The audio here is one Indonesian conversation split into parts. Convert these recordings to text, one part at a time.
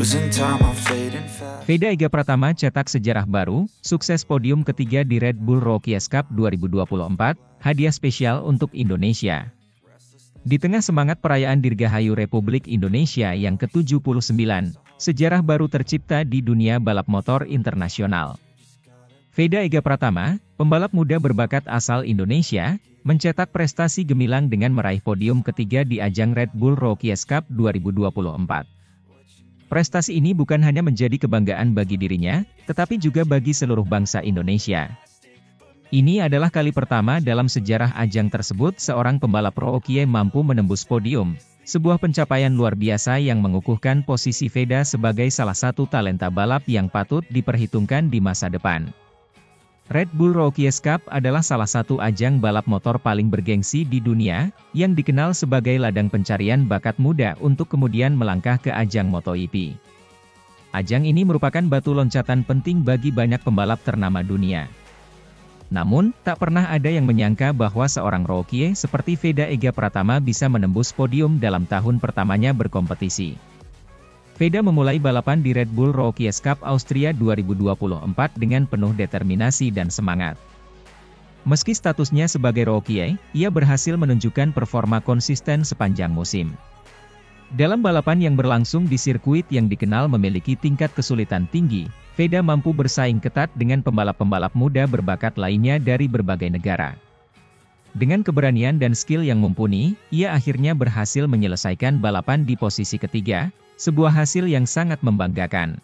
Losing time, I'm fading fast. Veda Ega Pratama cetak sejarah baru, sukses podium ketiga di Red Bull Rookies Cup 2024, hadiah spesial untuk Indonesia. Di tengah semangat perayaan Dirgahayu Republik Indonesia yang ke-79, sejarah baru tercipta di dunia balap motor internasional. Veda Ega Pratama, pembalap muda berbakat asal Indonesia, mencetak prestasi gemilang dengan meraih podium ketiga di ajang Red Bull Rookies Cup 2024. Prestasi ini bukan hanya menjadi kebanggaan bagi dirinya, tetapi juga bagi seluruh bangsa Indonesia. Ini adalah kali pertama dalam sejarah ajang tersebut seorang pembalap rookie mampu menembus podium, sebuah pencapaian luar biasa yang mengukuhkan posisi Veda sebagai salah satu talenta balap yang patut diperhitungkan di masa depan. Red Bull Rookies Cup adalah salah satu ajang balap motor paling bergengsi di dunia, yang dikenal sebagai ladang pencarian bakat muda untuk kemudian melangkah ke ajang MotoGP. Ajang ini merupakan batu loncatan penting bagi banyak pembalap ternama dunia. Namun, tak pernah ada yang menyangka bahwa seorang rookie seperti Veda Ega Pratama bisa menembus podium dalam tahun pertamanya berkompetisi. Veda memulai balapan di Red Bull Rookies Cup Austria 2024 dengan penuh determinasi dan semangat. Meski statusnya sebagai rookie, ia berhasil menunjukkan performa konsisten sepanjang musim. Dalam balapan yang berlangsung di sirkuit yang dikenal memiliki tingkat kesulitan tinggi, Veda mampu bersaing ketat dengan pembalap-pembalap muda berbakat lainnya dari berbagai negara. Dengan keberanian dan skill yang mumpuni, ia akhirnya berhasil menyelesaikan balapan di posisi ketiga, sebuah hasil yang sangat membanggakan.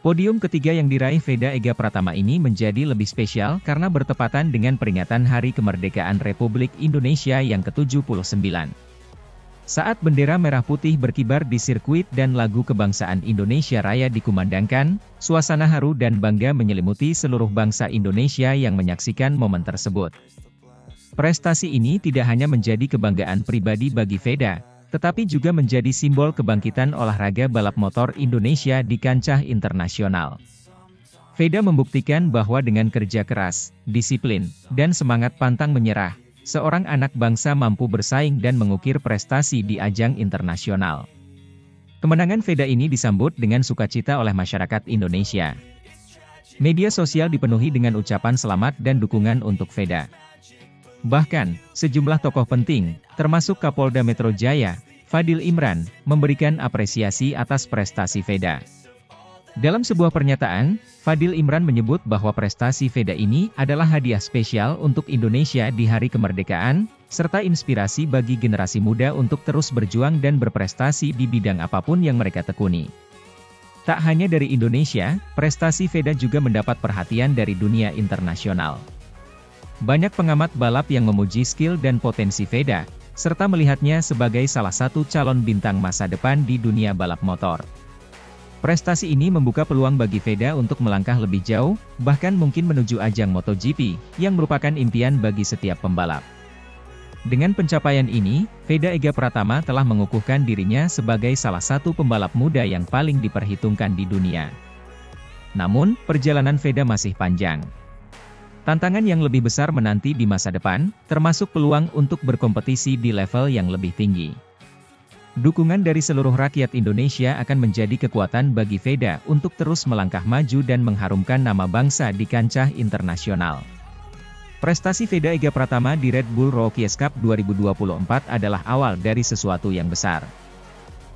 Podium ketiga yang diraih Veda Ega Pratama ini menjadi lebih spesial karena bertepatan dengan peringatan Hari Kemerdekaan Republik Indonesia yang ke-79. Saat bendera merah putih berkibar di sirkuit dan lagu kebangsaan Indonesia Raya dikumandangkan, suasana haru dan bangga menyelimuti seluruh bangsa Indonesia yang menyaksikan momen tersebut. Prestasi ini tidak hanya menjadi kebanggaan pribadi bagi Veda, tetapi juga menjadi simbol kebangkitan olahraga balap motor Indonesia di kancah internasional. Veda membuktikan bahwa dengan kerja keras, disiplin, dan semangat pantang menyerah, seorang anak bangsa mampu bersaing dan mengukir prestasi di ajang internasional. Kemenangan Veda ini disambut dengan sukacita oleh masyarakat Indonesia. Media sosial dipenuhi dengan ucapan selamat dan dukungan untuk Veda. Bahkan, sejumlah tokoh penting, termasuk Kapolda Metro Jaya, Fadil Imran, memberikan apresiasi atas prestasi Veda. Dalam sebuah pernyataan, Fadil Imran menyebut bahwa prestasi Veda ini adalah hadiah spesial untuk Indonesia di Hari Kemerdekaan, serta inspirasi bagi generasi muda untuk terus berjuang dan berprestasi di bidang apapun yang mereka tekuni. Tak hanya dari Indonesia, prestasi Veda juga mendapat perhatian dari dunia internasional. Banyak pengamat balap yang memuji skill dan potensi Veda, serta melihatnya sebagai salah satu calon bintang masa depan di dunia balap motor. Prestasi ini membuka peluang bagi Veda untuk melangkah lebih jauh, bahkan mungkin menuju ajang MotoGP, yang merupakan impian bagi setiap pembalap. Dengan pencapaian ini, Veda Ega Pratama telah mengukuhkan dirinya sebagai salah satu pembalap muda yang paling diperhitungkan di dunia. Namun, perjalanan Veda masih panjang. Tantangan yang lebih besar menanti di masa depan, termasuk peluang untuk berkompetisi di level yang lebih tinggi. Dukungan dari seluruh rakyat Indonesia akan menjadi kekuatan bagi Veda untuk terus melangkah maju dan mengharumkan nama bangsa di kancah internasional. Prestasi Veda Ega Pratama di Red Bull Rookies Cup 2024 adalah awal dari sesuatu yang besar.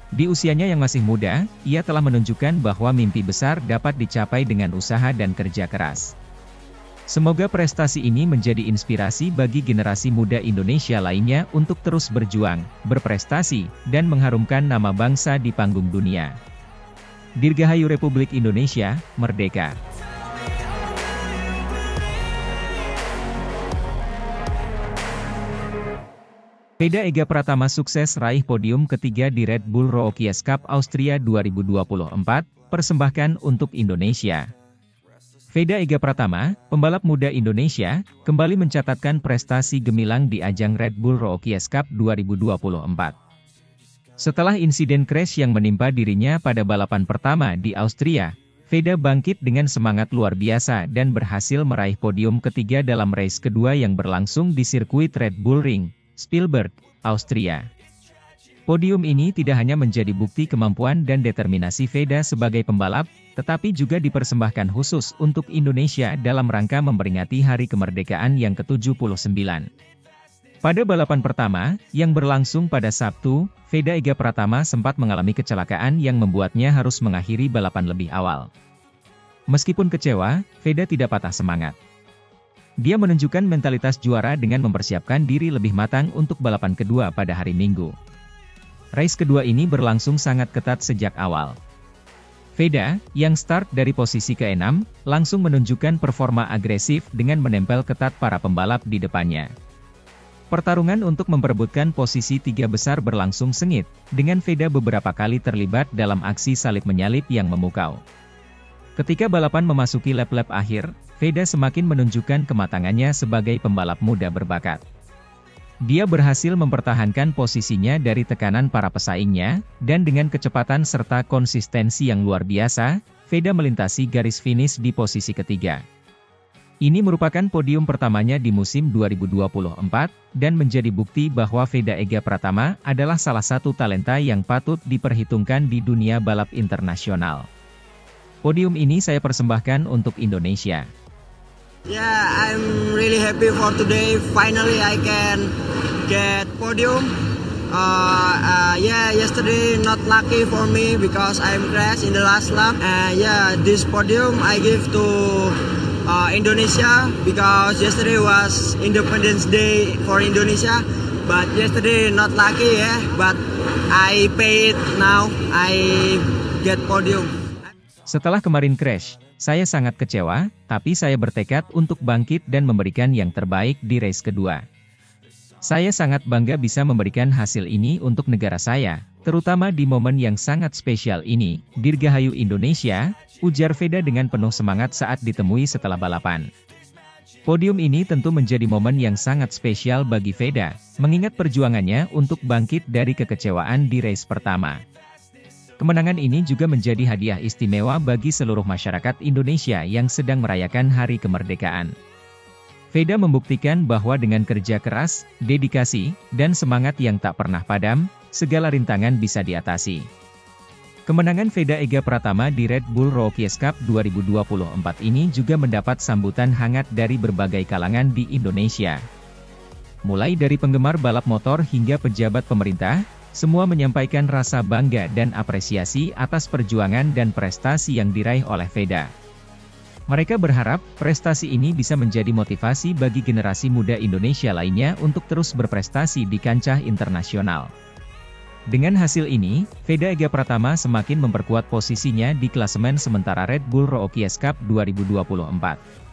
Di usianya yang masih muda, ia telah menunjukkan bahwa mimpi besar dapat dicapai dengan usaha dan kerja keras. Semoga prestasi ini menjadi inspirasi bagi generasi muda Indonesia lainnya untuk terus berjuang, berprestasi, dan mengharumkan nama bangsa di panggung dunia. Dirgahayu Republik Indonesia, Merdeka! Veda Ega Pratama sukses raih podium ketiga di Red Bull Rookies Cup Austria 2024, persembahkan untuk Indonesia. Veda Ega Pratama, pembalap muda Indonesia, kembali mencatatkan prestasi gemilang di ajang Red Bull Rookies Cup 2024. Setelah insiden crash yang menimpa dirinya pada balapan pertama di Austria, Veda bangkit dengan semangat luar biasa dan berhasil meraih podium ketiga dalam race kedua yang berlangsung di sirkuit Red Bull Ring, Spielberg, Austria. Podium ini tidak hanya menjadi bukti kemampuan dan determinasi Veda sebagai pembalap, tetapi juga dipersembahkan khusus untuk Indonesia dalam rangka memperingati Hari Kemerdekaan yang ke-79. Pada balapan pertama, yang berlangsung pada Sabtu, Veda Ega Pratama sempat mengalami kecelakaan yang membuatnya harus mengakhiri balapan lebih awal. Meskipun kecewa, Veda tidak patah semangat. Dia menunjukkan mentalitas juara dengan mempersiapkan diri lebih matang untuk balapan kedua pada hari Minggu. Race kedua ini berlangsung sangat ketat sejak awal. Veda, yang start dari posisi ke-6, langsung menunjukkan performa agresif dengan menempel ketat para pembalap di depannya. Pertarungan untuk memperebutkan posisi 3 besar berlangsung sengit, dengan Veda beberapa kali terlibat dalam aksi salib menyalip yang memukau. Ketika balapan memasuki lap-lap akhir, Veda semakin menunjukkan kematangannya sebagai pembalap muda berbakat. Dia berhasil mempertahankan posisinya dari tekanan para pesaingnya, dan dengan kecepatan serta konsistensi yang luar biasa, Veda melintasi garis finish di posisi ketiga. Ini merupakan podium pertamanya di musim 2024, dan menjadi bukti bahwa Veda Ega Pratama adalah salah satu talenta yang patut diperhitungkan di dunia balap internasional. Podium ini saya persembahkan untuk Indonesia. Yeah, I'm really happy for today. Finally, I can get podium. Yesterday not lucky for me because I'm crashed in the last lap. This podium I give to Indonesia because yesterday was Independence Day for Indonesia. But yesterday not lucky, but I paid now. I get podium. Setelah kemarin crash, saya sangat kecewa, tapi saya bertekad untuk bangkit dan memberikan yang terbaik di race kedua. Saya sangat bangga bisa memberikan hasil ini untuk negara saya, terutama di momen yang sangat spesial ini, Dirgahayu Indonesia, ujar Veda dengan penuh semangat saat ditemui setelah balapan. Podium ini tentu menjadi momen yang sangat spesial bagi Veda, mengingat perjuangannya untuk bangkit dari kekecewaan di race pertama. Kemenangan ini juga menjadi hadiah istimewa bagi seluruh masyarakat Indonesia yang sedang merayakan Hari Kemerdekaan. Veda membuktikan bahwa dengan kerja keras, dedikasi, dan semangat yang tak pernah padam, segala rintangan bisa diatasi. Kemenangan Veda Ega Pratama di Red Bull Rookies Cup 2024 ini juga mendapat sambutan hangat dari berbagai kalangan di Indonesia. Mulai dari penggemar balap motor hingga pejabat pemerintah, semua menyampaikan rasa bangga dan apresiasi atas perjuangan dan prestasi yang diraih oleh Veda. Mereka berharap, prestasi ini bisa menjadi motivasi bagi generasi muda Indonesia lainnya untuk terus berprestasi di kancah internasional. Dengan hasil ini, Veda Ega Pratama semakin memperkuat posisinya di klasemen sementara Red Bull Rookies Cup 2024.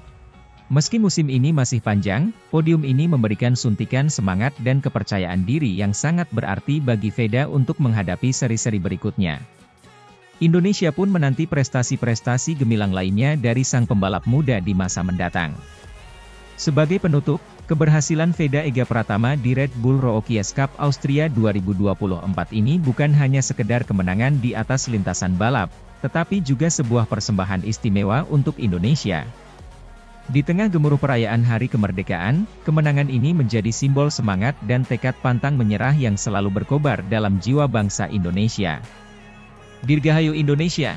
Meski musim ini masih panjang, podium ini memberikan suntikan semangat dan kepercayaan diri yang sangat berarti bagi Veda untuk menghadapi seri-seri berikutnya. Indonesia pun menanti prestasi-prestasi gemilang lainnya dari sang pembalap muda di masa mendatang. Sebagai penutup, keberhasilan Veda Ega Pratama di Red Bull Rookies Cup Austria 2024 ini bukan hanya sekedar kemenangan di atas lintasan balap, tetapi juga sebuah persembahan istimewa untuk Indonesia. Di tengah gemuruh perayaan Hari Kemerdekaan, kemenangan ini menjadi simbol semangat dan tekad pantang menyerah yang selalu berkobar dalam jiwa bangsa Indonesia. Dirgahayu Indonesia!